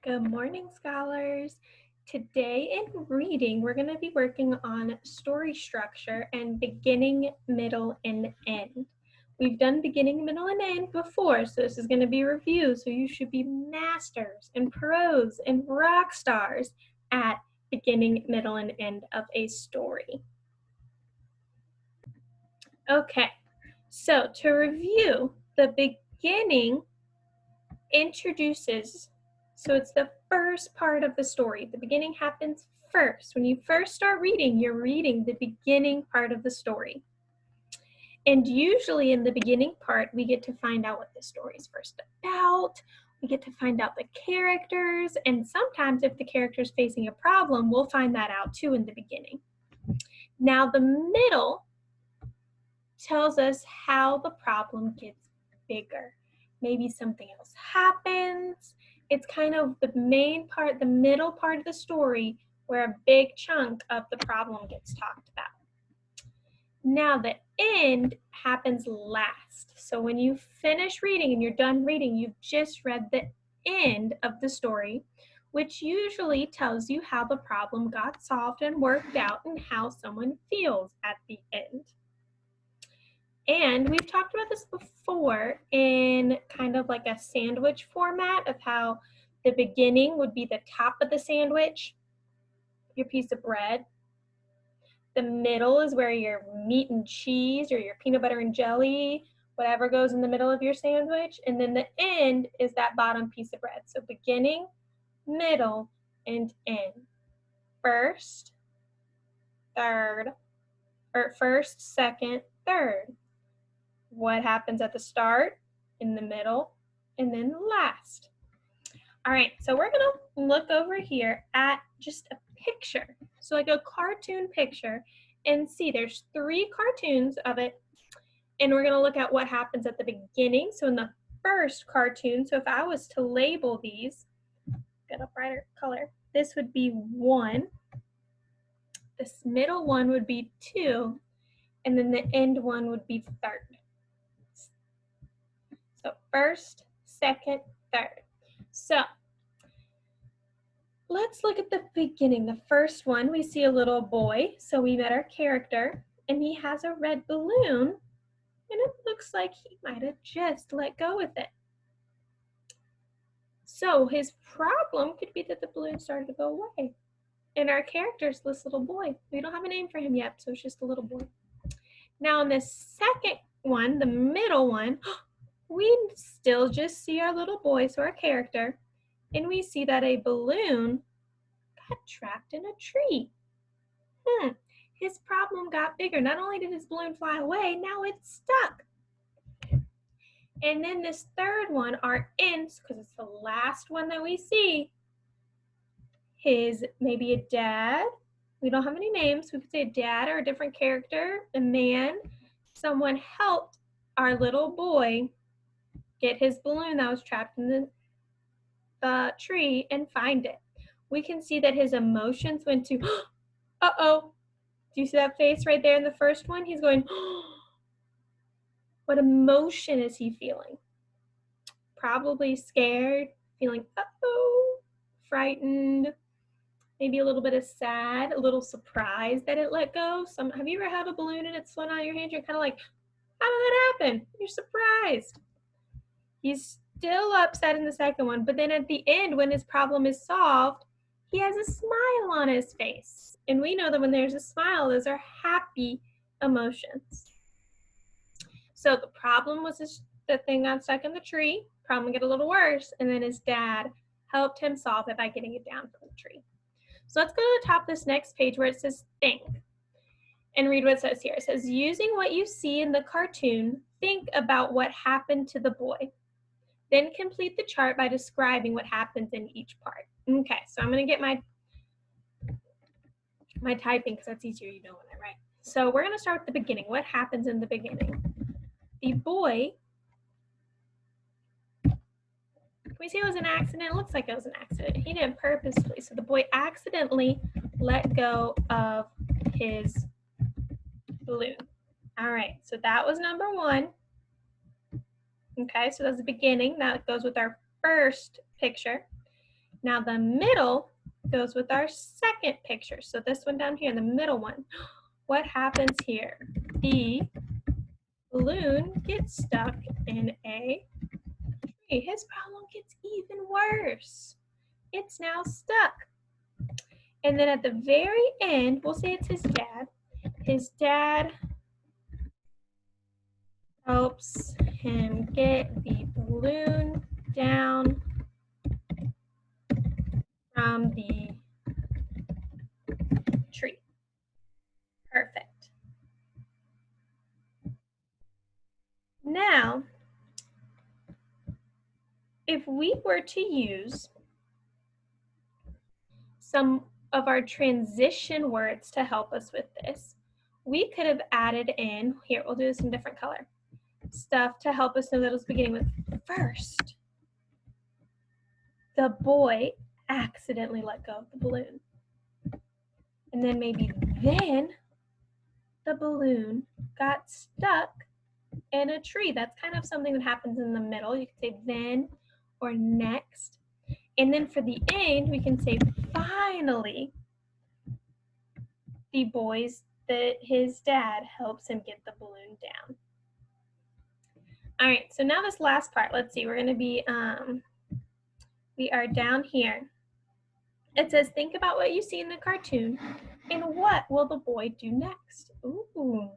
Good morning, scholars. Today in reading, we're going to be working on story structure and beginning, middle, and end. We've done beginning, middle, and end before, so this is going to be a review. So you should be masters and pros and rock stars at beginning, middle, and end of a story. Okay, so to review, the beginning introduces, so it's the first part of the story. The beginning happens first. When you first start reading, you're reading the beginning part of the story. And usually in the beginning part, we get to find out what the story is first about. We get to find out the characters. And sometimes if the character is facing a problem, we'll find that out too in the beginning. Now the middle tells us how the problem gets bigger. Maybe something else happens. It's kind of the main part, the middle part of the story where a big chunk of the problem gets talked about. Now the end happens last. So when you finish reading and you're done reading, you've just read the end of the story, which usually tells you how the problem got solved and worked out and how someone feels at the end. And we've talked about this before in kind of like a sandwich format of how the beginning would be the top of the sandwich, your piece of bread. The middle is where your meat and cheese or your peanut butter and jelly, whatever goes in the middle of your sandwich. And then the end is that bottom piece of bread. So beginning, middle, and end. First, third, or first, second, third. What happens at the start, in the middle, and then last. All right, so we're gonna look over here at just a picture. So like a cartoon picture, and see there's 3 cartoons of it, and we're gonna look at what happens at the beginning. So in the first cartoon, so if I was to label these, get a brighter color, this would be 1, this middle one would be 2, and then the end one would be 3rd. So first, second, third. So let's look at the beginning. The first one, we see a little boy. So we met our character, and he has a red balloon, and it looks like he might have just let go with it. So his problem could be that the balloon started to go away. And our character's this little boy. We don't have a name for him yet, so it's just a little boy. Now in the second one, the middle one, we still just see our little boy, so our character, and we see that a balloon got trapped in a tree. His problem got bigger. Not only did his balloon fly away, now it's stuck. And then this third one, our ends, because it's the last one that we see, is maybe a dad. We don't have any names. We could say a dad or a different character, a man. Someone helped our little boy get his balloon that was trapped in the tree and find it. We can see that his emotions went to, uh-oh. Do you see that face right there in the first one? He's going, what emotion is he feeling? Probably scared, feeling, uh-oh, frightened, maybe a little bit of sad, a little surprised that it let go. Have you ever had a balloon and it's flown out of your hand? You're kind of like, how did that happen? You're surprised. He's still upset in the second one, but then at the end, when his problem is solved, he has a smile on his face. And we know that when there's a smile, those are happy emotions. So the problem was the thing got stuck in the tree, problem get a little worse, and then his dad helped him solve it by getting it down from the tree. So let's go to the top of this next page where it says think, and read what it says here. It says, using what you see in the cartoon, think about what happened to the boy. Then complete the chart by describing what happens in each part. Okay, so I'm gonna get my typing because that's easier, you know, when I write. So we're gonna start with the beginning. What happens in the beginning? The boy, we say it was an accident. It looks like it was an accident. He didn't purposely. So the boy accidentally let go of his balloon. All right, so that was number 1. Okay, so that's the beginning. That goes with our first picture. Now the middle goes with our second picture. So this one down here, the middle one. What happens here? The balloon gets stuck in a tree. His problem gets even worse. It's now stuck. And then at the very end, we'll say it's his dad. His dad helps him get the balloon down from the tree. Perfect. Now, if we were to use some of our transition words to help us with this, we could have added in, here, we'll do this in a different color, stuff to help us know that it was beginning with first. The boy accidentally let go of the balloon. And then maybe then the balloon got stuck in a tree. That's kind of something that happens in the middle. You could say then or next. And then for the end, we can say finally, the boys that his dad helps him get the balloon down. All right, so now this last part, let's see, we're gonna be, we are down here. It says, think about what you see in the cartoon and what will the boy do next? Ooh,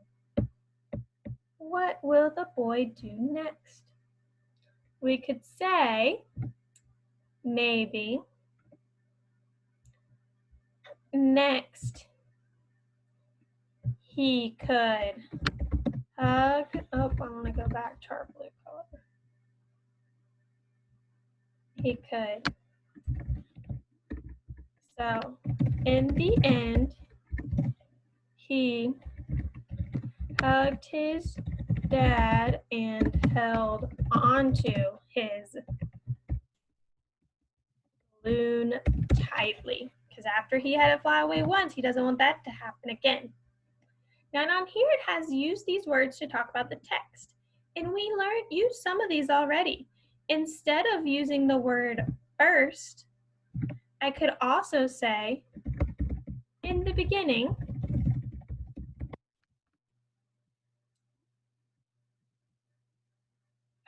what will the boy do next? We could say, maybe, next, he could hug, oh, I wanna go back to our blue color. He could. So in the end, he hugged his dad and held onto his balloon tightly. Because after he had it fly away once, he doesn't want that to happen again. Now down here it has used these words to talk about the text. And we used some of these already. Instead of using the word first, I could also say, in the beginning,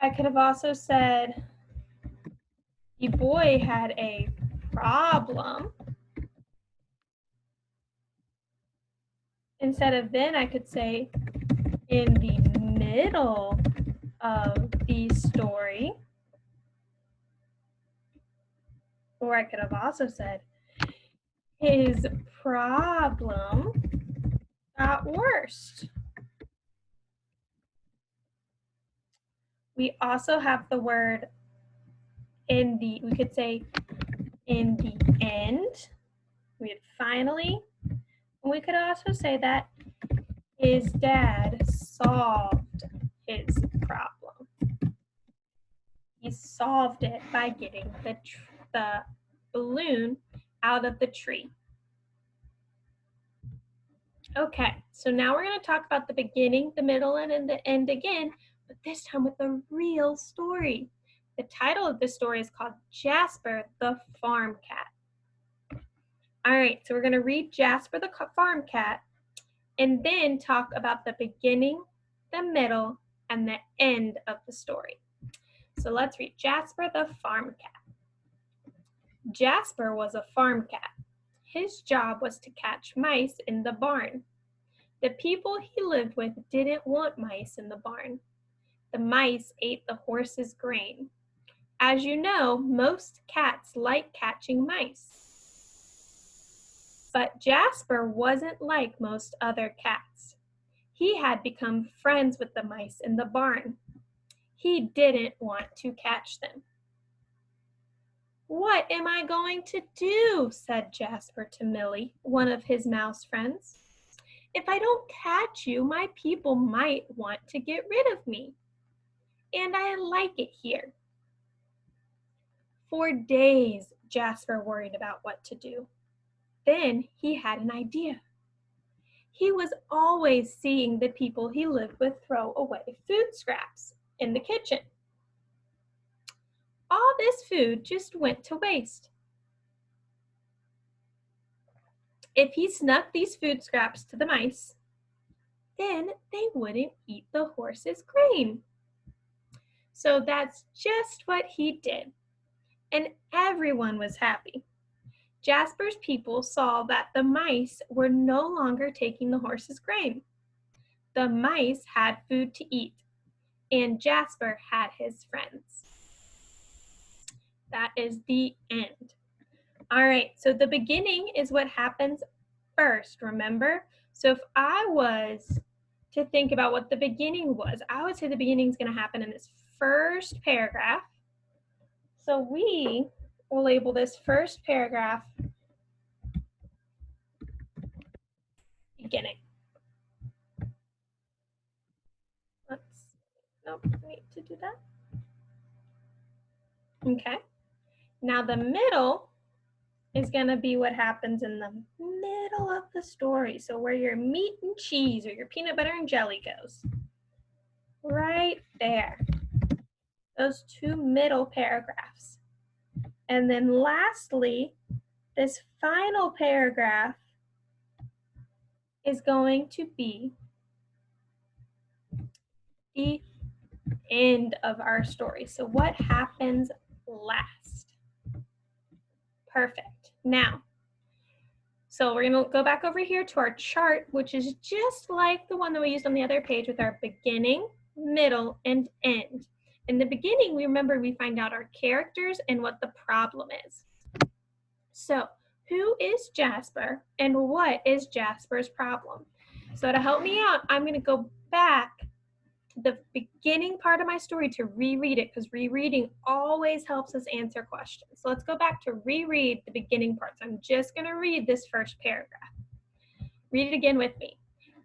I could have also said, the boy had a problem. Instead of then, I could say, in the middle of the story. Or I could have also said, his problem got worse. We also have the word in the, we could say in the end, we had finally, and we could also say that his dad solved his problem. He solved it by getting the balloon out of the tree. Okay, so now we're going to talk about the beginning, the middle, and the end again, but this time with a real story. The title of this story is called Jasper the Farm Cat. All right, so we're going to read Jasper the Farm Cat and then talk about the beginning, the middle, and the end of the story. So let's read Jasper the Farm Cat. Jasper was a farm cat. His job was to catch mice in the barn. The people he lived with didn't want mice in the barn. The mice ate the horse's grain. As you know, most cats like catching mice. But Jasper wasn't like most other cats. He had become friends with the mice in the barn. He didn't want to catch them. "What am I going to do?" said Jasper to Millie, one of his mouse friends. "If I don't catch you, my people might want to get rid of me. And I like it here." For days, Jasper worried about what to do. Then he had an idea. He was always seeing the people he lived with throw away food scraps in the kitchen. All this food just went to waste. If he snuck these food scraps to the mice, then they wouldn't eat the horse's grain. So that's just what he did, and everyone was happy. Jasper's people saw that the mice were no longer taking the horse's grain. The mice had food to eat, and Jasper had his friends. That is the end. All right, so the beginning is what happens first, remember? So if I was to think about what the beginning was, I would say the beginning is going to happen in this first paragraph. So we will label this first paragraph beginning. Nope, I need to do that. Okay. Now the middle is going to be what happens in the middle of the story. So where your meat and cheese or your peanut butter and jelly goes. Right there. Those two middle paragraphs. And then lastly, this final paragraph is going to be the end of our story. So what happens last? Perfect. Now, so we're going to go back over here to our chart, which is just like the one that we used on the other page with our beginning, middle, and end. In the beginning, we find out our characters and what the problem is. So who is Jasper and what is Jasper's problem? So to help me out, I'm going to go back to the beginning part of my story to reread it, because rereading always helps us answer questions. So let's go back to reread the beginning part. So I'm just going to read this first paragraph. Read it again with me.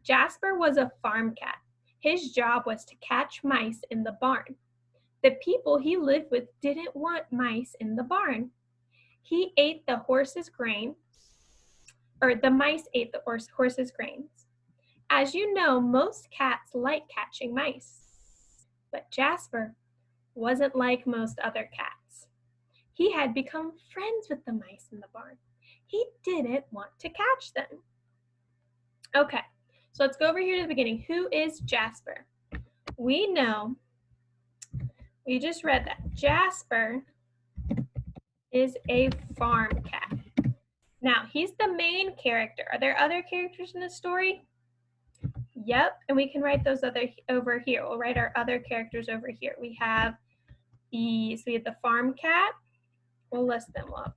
Jasper was a farm cat. His job was to catch mice in the barn. The people he lived with didn't want mice in the barn. He ate the horse's grain, or the mice ate the horse's grains. As you know, most cats like catching mice. But Jasper wasn't like most other cats. He had become friends with the mice in the barn. He didn't want to catch them. Okay, so let's go over here to the beginning. Who is Jasper? We know, we just read that Jasper is a farm cat. Now, he's the main character. Are there other characters in the story? Yep, and we can write those over here. We'll write our other characters over here. We have the farm cat. We'll list them up.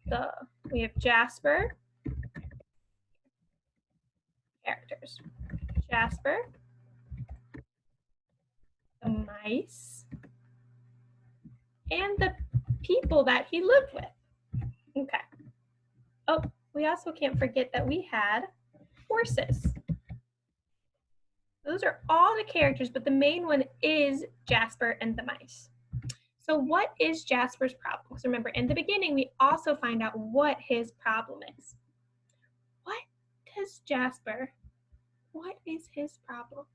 We have Jasper. Characters. Jasper. The mice. And the people that he lived with. Okay. Oh, we also can't forget that we had horses. Those are all the characters, but the main one is Jasper and the mice. So what is Jasper's problem? So remember, in the beginning, we also find out what his problem is. What is his problem?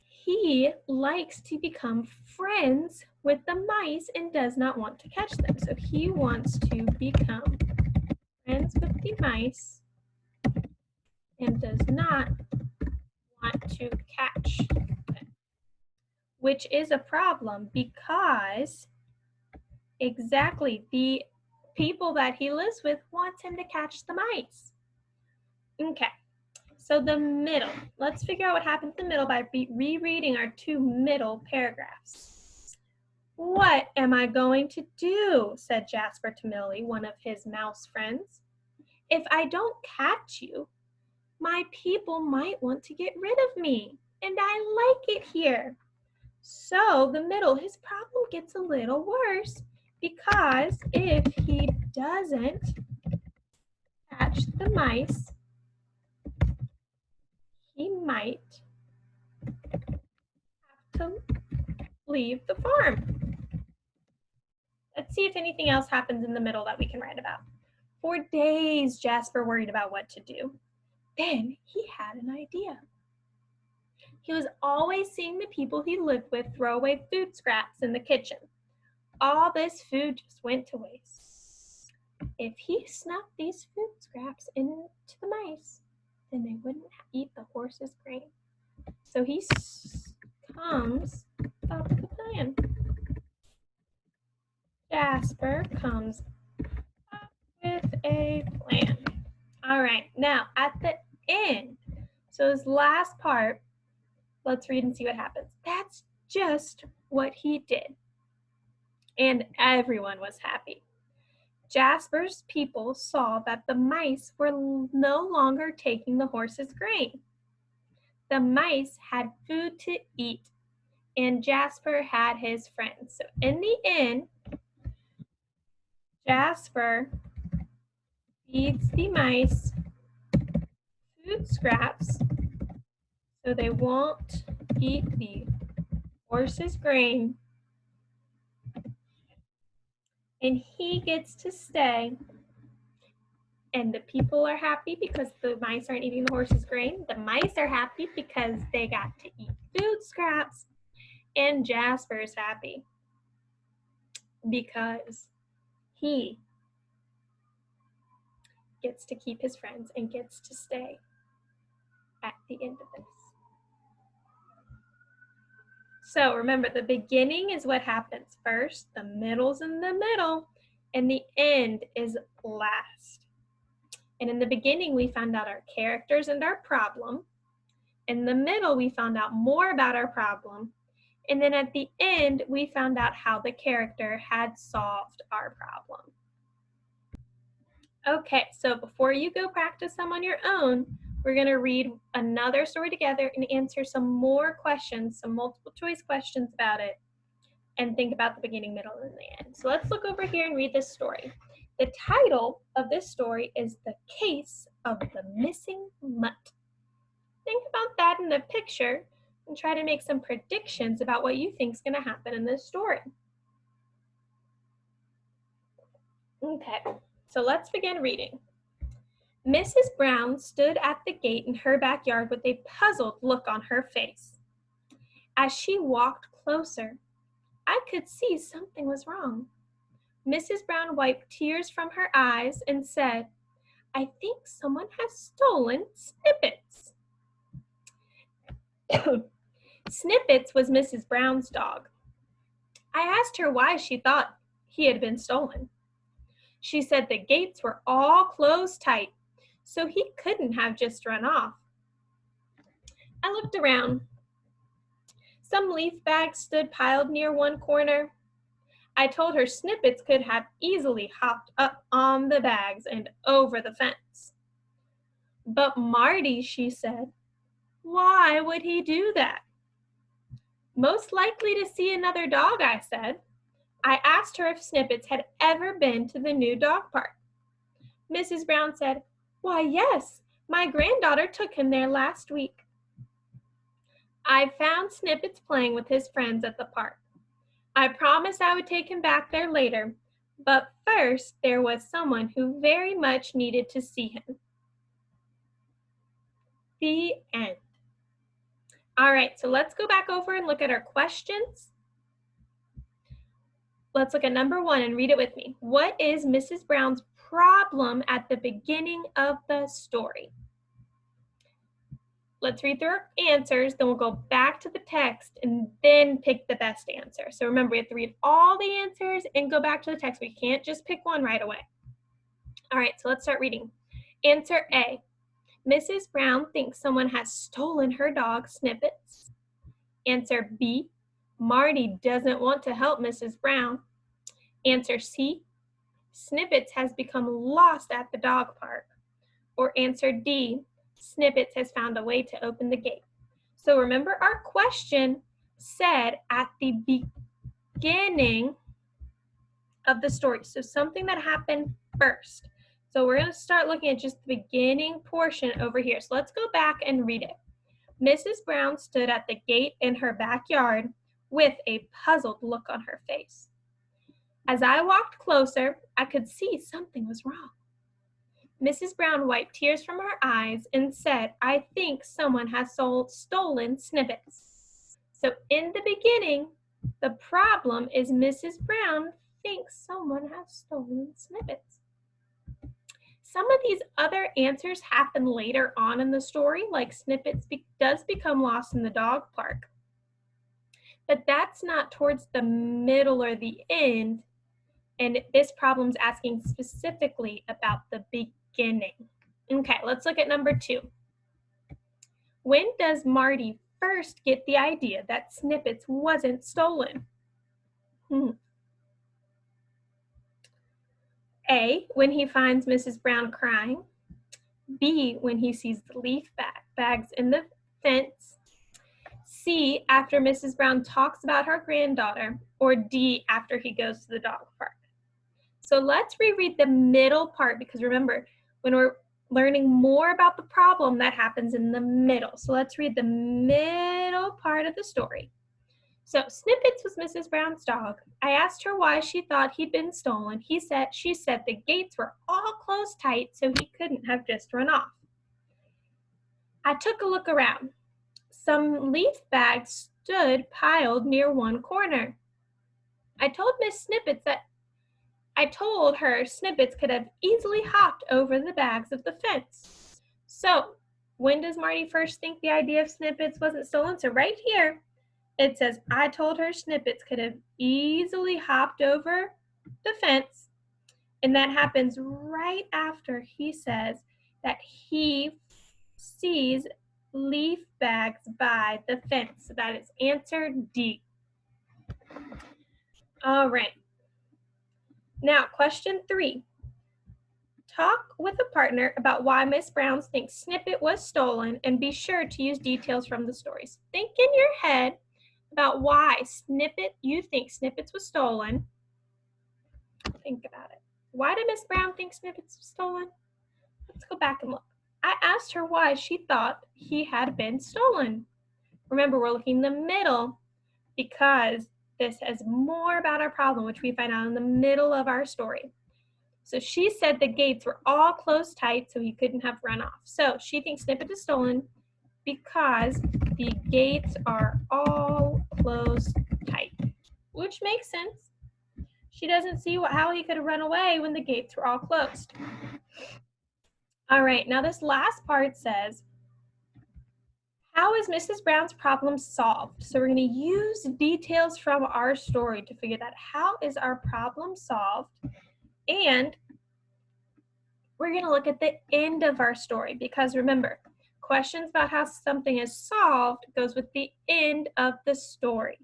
He likes to become friends with the mice and does not want to catch them. So he wants to become friends with the mice and does not want to catch them, which is a problem because exactly the people that he lives with wants him to catch the mice. Okay, so the middle. Let's figure out what happened in the middle by rereading our two middle paragraphs. What am I going to do? Said Jasper to Millie, one of his mouse friends. If I don't catch you, my people might want to get rid of me, and I like it here. So the middle, his problem gets a little worse because if he doesn't catch the mice, he might have to leave the farm. Let's see if anything else happens in the middle that we can write about. For days, Jasper worried about what to do. Then he had an idea. He was always seeing the people he lived with throw away food scraps in the kitchen. All this food just went to waste. If he snuck these food scraps into the mice, then they wouldn't eat the horse's grain. So he comes up with a plan. Jasper comes up with a plan. All right, now at the end, so this last part, let's read and see what happens. That's just what he did. And everyone was happy. Jasper's people saw that the mice were no longer taking the horse's grain. The mice had food to eat, and Jasper had his friends. So in the end, Jasper feeds the mice food scraps so they won't eat the horse's grain, and he gets to stay. And the people are happy because the mice aren't eating the horse's grain. The mice are happy because they got to eat food scraps. And Jasper's happy because he gets to keep his friends and gets to stay at the end of this. So remember, the beginning is what happens first, the middle's in the middle, and the end is last. And in the beginning, we found out our characters and our problem. In the middle, we found out more about our problem. And then at the end, we found out how the character had solved our problem. Okay, so before you go practice them on your own, we're going to read another story together and answer some more questions, some multiple choice questions about it, and think about the beginning, middle, and the end. So let's look over here and read this story. The title of this story is The Case of the Missing Mutt. Think about that in the picture and try to make some predictions about what you think is going to happen in this story. Okay, so let's begin reading. Mrs. Brown stood at the gate in her backyard with a puzzled look on her face. As she walked closer, I could see something was wrong. Mrs. Brown wiped tears from her eyes and said, "I think someone has stolen Snippets." Snippets was Mrs. Brown's dog. I asked her why she thought he had been stolen. She said the gates were all closed tight, so he couldn't have just run off. I looked around. Some leaf bags stood piled near one corner. I told her Snippets could have easily hopped up on the bags and over the fence. But Marty, she said, why would he do that? Most likely to see another dog, I said. I asked her if Snippets had ever been to the new dog park. Mrs. Brown said, "Why, yes, my granddaughter took him there last week." I found Snippets playing with his friends at the park. I promised I would take him back there later, but first there was someone who very much needed to see him. The end. All right, so let's go back over and look at our questions. Let's look at number 1 and read it with me. What is Mrs. Brown's problem at the beginning of the story? Let's read through our answers, then we'll go back to the text and then pick the best answer. So remember, we have to read all the answers and go back to the text. We can't just pick one right away. All right, so let's start reading. Answer A. Mrs. Brown thinks someone has stolen her dog, Snippets. Answer B. Marty doesn't want to help Mrs. Brown. Answer C. Snippets has become lost at the dog park. Or answer D. Snippets has found a way to open the gate. So remember, our question said at the beginning of the story. So something that happened first. So we're going to start looking at just the beginning portion over here. So let's go back and read it. Mrs. Brown stood at the gate in her backyard with a puzzled look on her face. As I walked closer, I could see something was wrong. Mrs. Brown wiped tears from her eyes and said, "I think someone has stolen Snippets." So in the beginning, the problem is Mrs. Brown thinks someone has stolen Snippets. Some of these other answers happen later on in the story, like Snippets does become lost in the dog park. But that's not towards the middle or the end, and this problem's asking specifically about the beginning. Okay, let's look at number 2. When does Marty first get the idea that Snippets wasn't stolen? A, when he finds Mrs. Brown crying. B, when he sees the leaf bags in the fence. C, after Mrs. Brown talks about her granddaughter. Or D, after he goes to the dog park. So let's reread the middle part, because remember, when we're learning more about the problem, that happens in the middle. So let's read the middle part of the story. So Snippets was Mrs. Brown's dog. I asked her why she thought he'd been stolen. She said the gates were all closed tight, so he couldn't have just run off. I took a look around. Some leaf bags stood piled near one corner. I told her Snippets could have easily hopped over the bags of the fence. So when does Marty first think the idea of Snippets wasn't stolen? So right here, it says, I told her Snippets could have easily hopped over the fence. And that happens right after he says that he sees leaf bags by the fence. So that is answer D. All right. Now, question 3. Talk with a partner about why Miss Brown thinks Snippet was stolen, and be sure to use details from the stories. Think in your head about why you think Snippets was stolen. Think about it. Why did Miss Brown think Snippets was stolen? Let's go back and look. I asked her why she thought he had been stolen. Remember, we're looking in the middle because this is more about our problem, which we find out in the middle of our story. So she said the gates were all closed tight, so he couldn't have run off. So she thinks Snippet is stolen because the gates are all closed tight, which makes sense. She doesn't see how he could have run away when the gates were all closed. All right, now this last part says, how is Mrs. Brown's problem solved? So we're going to use details from our story to figure that how is our problem solved, and we're going to look at the end of our story, because remember, questions about how something is solved goes with the end of the story.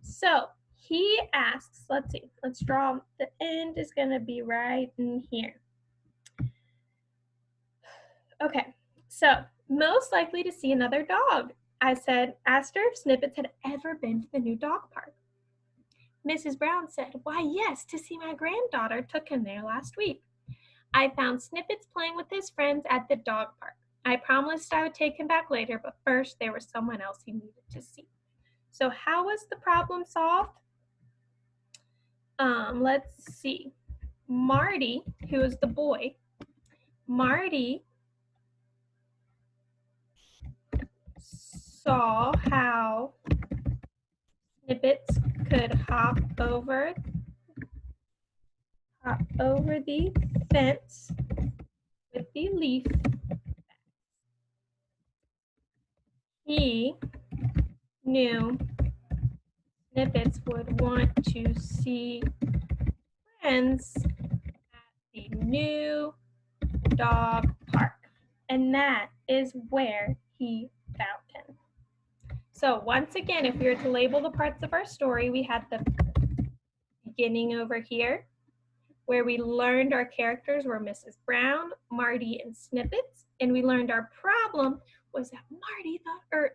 So he asks, let's see, let's draw, the end is going to be right in here. Okay, so most likely to see another dog. I asked her if Snippets had ever been to the new dog park. Mrs. Brown said, why yes, to see my granddaughter, took him there last week. I found Snippets playing with his friends at the dog park. I promised I would take him back later, but first there was someone else he needed to see. So how was the problem solved? Let's see. Marty, who is the boy, Marty saw how Snippets could hop over the fence with the leaf. He knew Snippets would want to see friends at the new dog park, and that is where he found him. So once again, if we were to label the parts of our story, we had the beginning over here, where we learned our characters were Mrs. Brown, Marty, and Snippets, and we learned our problem was that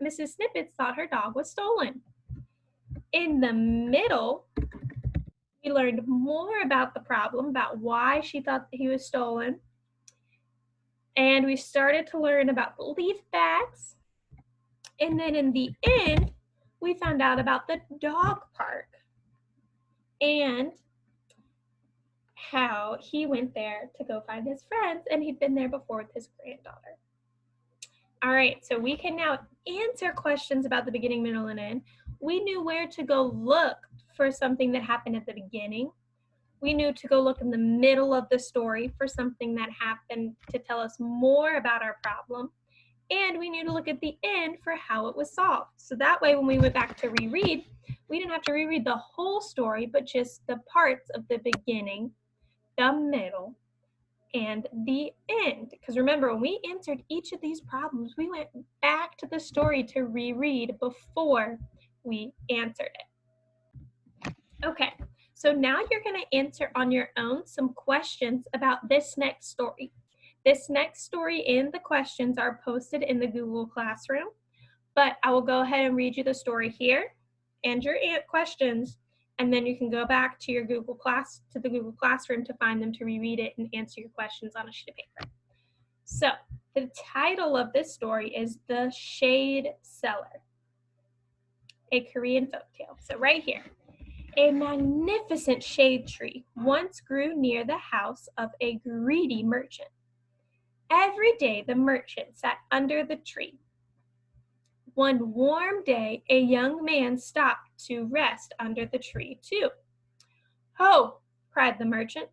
Mrs. Snippets thought her dog was stolen. In the middle, we learned more about the problem, about why she thought that he was stolen, and we started to learn about the leaf bags. And then in the end, we found out about the dog park and how he went there to go find his friends, and he'd been there before with his granddaughter. All right, so we can now answer questions about the beginning, middle, and end. We knew where to go look for something that happened at the beginning. We knew to go look in the middle of the story for something that happened to tell us more about our problem. And we knew to look at the end for how it was solved. So that way, when we went back to reread, we didn't have to reread the whole story, but just the parts of the beginning, the middle, and the end. Because remember, when we answered each of these problems, we went back to the story to reread before we answered it. Okay, so now you're going to answer on your own some questions about this next story. This next story and the questions are posted in the Google Classroom, but I will go ahead and read you the story here and your questions, and then you can go back to your the Google Classroom to find them to reread it and answer your questions on a sheet of paper. So the title of this story is The Shade Seller, a Korean folktale. So right here. A magnificent shade tree once grew near the house of a greedy merchant. Every day the merchant sat under the tree. One warm day, a young man stopped to rest under the tree too. "Ho!" cried the merchant.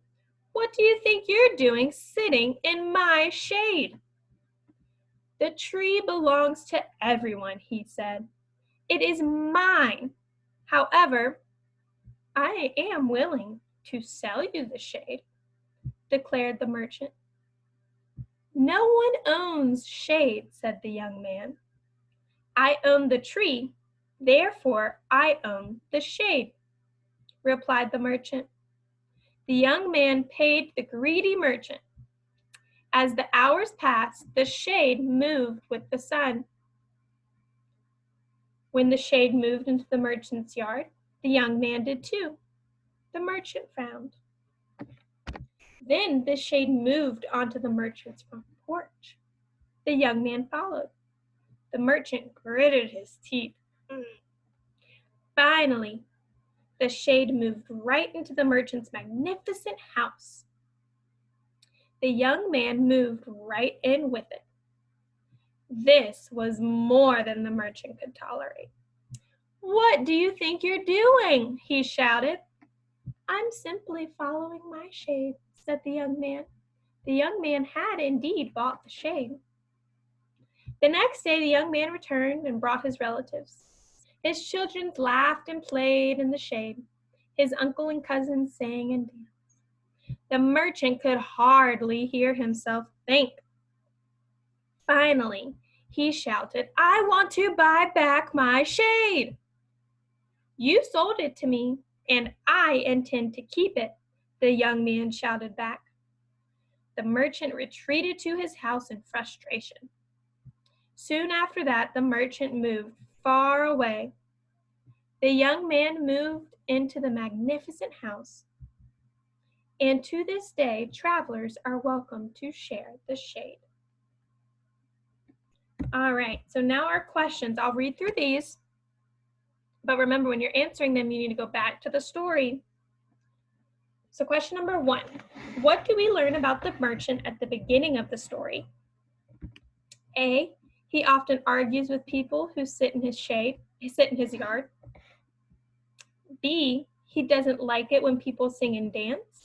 "What do you think you're doing sitting in my shade?" "The tree belongs to everyone," he said. "It is mine. However, I am willing to sell you the shade," declared the merchant. "No one owns shade," said the young man. "I own the tree, therefore I own the shade," replied the merchant. The young man paid the greedy merchant. As the hours passed, the shade moved with the sun. When the shade moved into the merchant's yard, the young man did too. The merchant frowned. Then the shade moved onto the merchant's front porch. The young man followed. The merchant gritted his teeth. Finally, the shade moved right into the merchant's magnificent house. The young man moved right in with it. This was more than the merchant could tolerate. "What do you think you're doing?" he shouted. "I'm simply following my shade," said the young man. The young man had indeed bought the shade. The next day the young man returned and brought his relatives. His children laughed and played in the shade. His uncle and cousins sang and danced. The merchant could hardly hear himself think. Finally, he shouted, "I want to buy back my shade." "You sold it to me, and I intend to keep it," the young man shouted back. The merchant retreated to his house in frustration. Soon after that, the merchant moved far away. The young man moved into the magnificent house. And to this day, travelers are welcome to share the shade. All right, so now our questions. I'll read through these. But remember, when you're answering them, you need to go back to the story. So question number 1, what do we learn about the merchant at the beginning of the story? A, he often argues with people who sit in his yard. B, he doesn't like it when people sing and dance.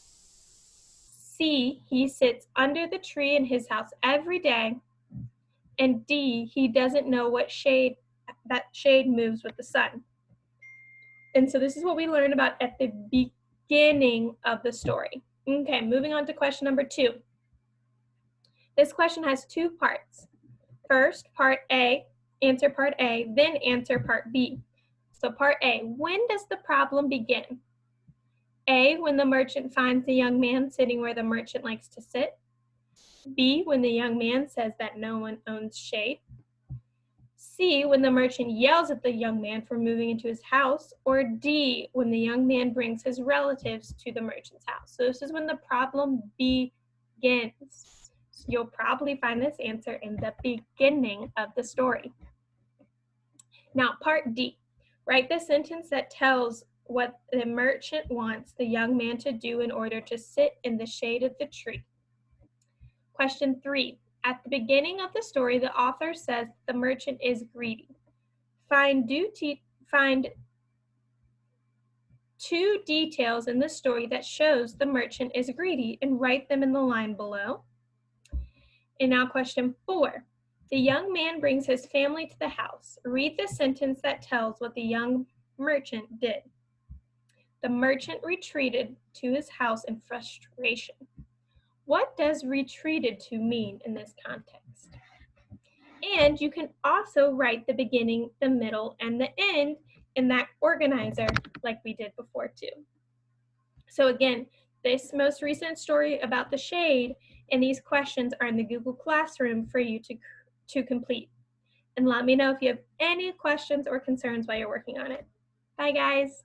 C, he sits under the tree in his house every day. And D, he doesn't know that shade moves with the sun. And so this is what we learned about at the beginning of the story. Okay, moving on to question number 2. This question has 2 parts. First, part A, answer part A, then answer part B. So part A, when does the problem begin? A, when the merchant finds the young man sitting where the merchant likes to sit. B, when the young man says that no one owns shade. C, when the merchant yells at the young man for moving into his house. Or D, when the young man brings his relatives to the merchant's house. So this is when the problem begins. So you'll probably find this answer in the beginning of the story. Now, part D, write the sentence that tells what the merchant wants the young man to do in order to sit in the shade of the tree. Question 3, at the beginning of the story, the author says the merchant is greedy. Find 2 details in the story that shows the merchant is greedy and write them in the line below. And now question 4. The young man brings his family to the house. Read the sentence that tells what the young merchant did. The merchant retreated to his house in frustration. What does retreated to mean in this context? And you can also write the beginning, the middle, and the end in that organizer like we did before too. So again, this most recent story about the shade and these questions are in the Google Classroom for you to complete. And let me know if you have any questions or concerns while you're working on it. Bye guys.